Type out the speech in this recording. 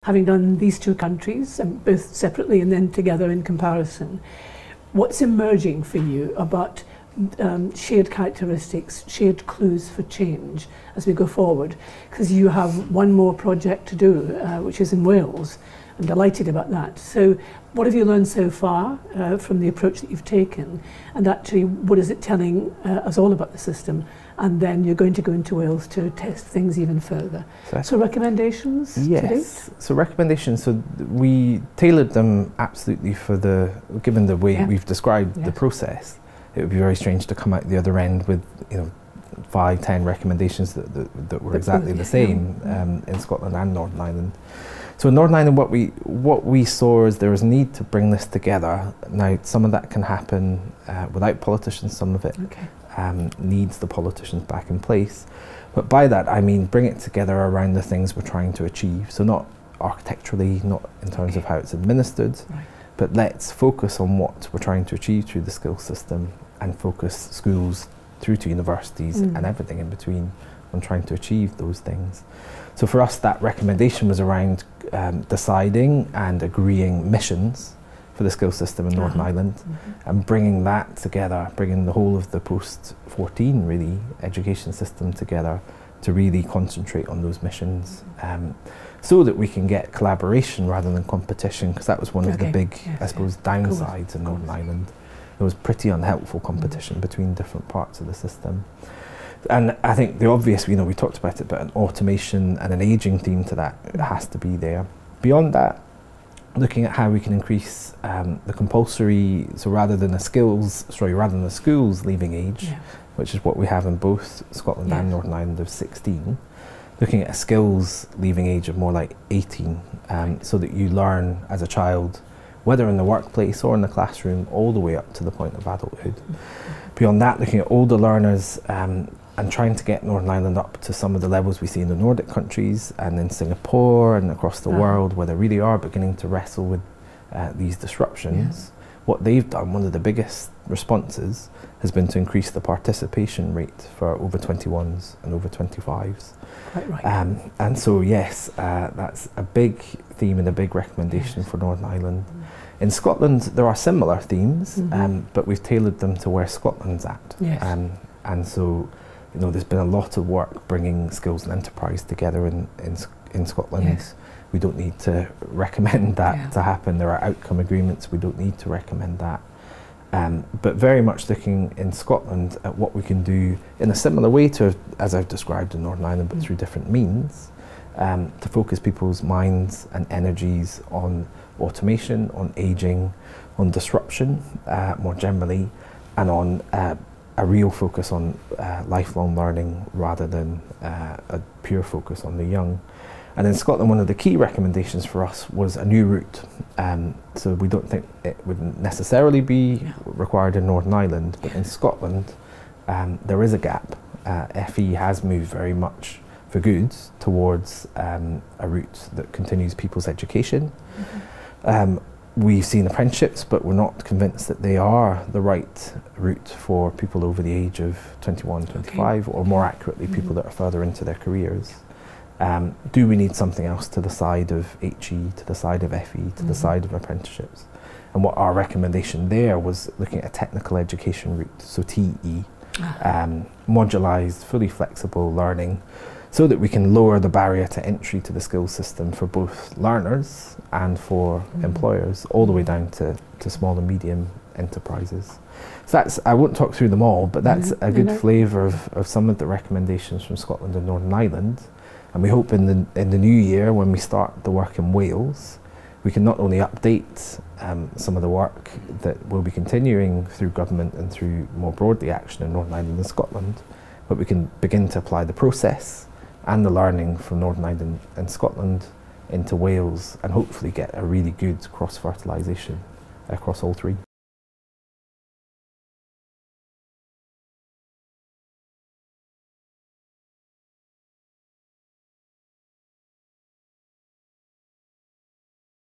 Having done these two countries, both separately and then together in comparison, what's emerging for you about shared characteristics, shared clues for change as we go forward? Because you have one more project to do, which is in Wales. I'm delighted about that. So what have you learned so far from the approach that you've taken? And actually, what is it telling us all about the system? And then you're going to go into Wales to test things even further. So recommendations to date? So recommendations, so we tailored them absolutely for given the way we've described the process. It would be very strange to come out the other end with 5, 10 recommendations that were exactly the same in Scotland and Northern Ireland. So in Northern Ireland, what we saw is there was a need to bring this together. Now, some of that can happen without politicians, some of it needs the politicians back in place. But by that, I mean bring it together around the things we're trying to achieve. So not architecturally, not in terms of how it's administered, but let's focus on what we're trying to achieve through the skills system and focus schools through to universities and everything in between on trying to achieve those things. So for us, that recommendation was around deciding and agreeing missions for the skills system in Northern Ireland and bringing that together, bringing the whole of the post-14 really education system together to really concentrate on those missions so that we can get collaboration rather than competition, because that was one of the big, I suppose, downsides in Northern Ireland. There was pretty unhelpful competition between different parts of the system. And I think the obvious, we talked about it, but an automation and an ageing theme to that has to be there. Beyond that, looking at how we can increase the compulsory, so rather than the schools leaving age, which is what we have in both Scotland and Northern Ireland of 16, looking at a skills leaving age of more like 18, so that you learn as a child, whether in the workplace or in the classroom, all the way up to the point of adulthood. Beyond that, looking at older learners and trying to get Northern Ireland up to some of the levels we see in the Nordic countries and in Singapore and across the world, where they really are beginning to wrestle with these disruptions. What they've done, one of the biggest responses, has been to increase the participation rate for over 21s and over 25s. Quite right. And so yes, that's a big theme and a big recommendation for Northern Ireland. In Scotland, there are similar themes, but we've tailored them to where Scotland's at. And so, there's been a lot of work bringing skills and enterprise together in Scotland. We don't need to recommend that to happen. There are outcome agreements. We don't need to recommend that. But very much looking in Scotland at what we can do in a similar way to, as I've described in Northern Ireland, but through different means, to focus people's minds and energies on automation, on ageing, on disruption more generally, and on a real focus on lifelong learning rather than a pure focus on the young. And in Scotland, one of the key recommendations for us was a new route. So we don't think it would necessarily be required in Northern Ireland, but in Scotland, there is a gap. FE has moved very much for good towards a route that continues people's education. We've seen apprenticeships, but we're not convinced that they are the right route for people over the age of 21, 25, or more accurately, people that are further into their careers. Do we need something else to the side of HE, to the side of FE, to the side of apprenticeships? And what our recommendation there was looking at a technical education route, so TE, modularised, fully flexible learning, so that we can lower the barrier to entry to the skills system for both learners and for employers, all the way down to small and medium enterprises. So that's, I won't talk through them all, but that's a good flavour of some of the recommendations from Scotland and Northern Ireland. And we hope in the new year, when we start the work in Wales, we can not only update some of the work that will be continuing through government and through more broadly action in Northern Ireland and Scotland, but we can begin to apply the process and the learning from Northern Ireland and Scotland into Wales and hopefully get a really good cross-fertilisation across all three.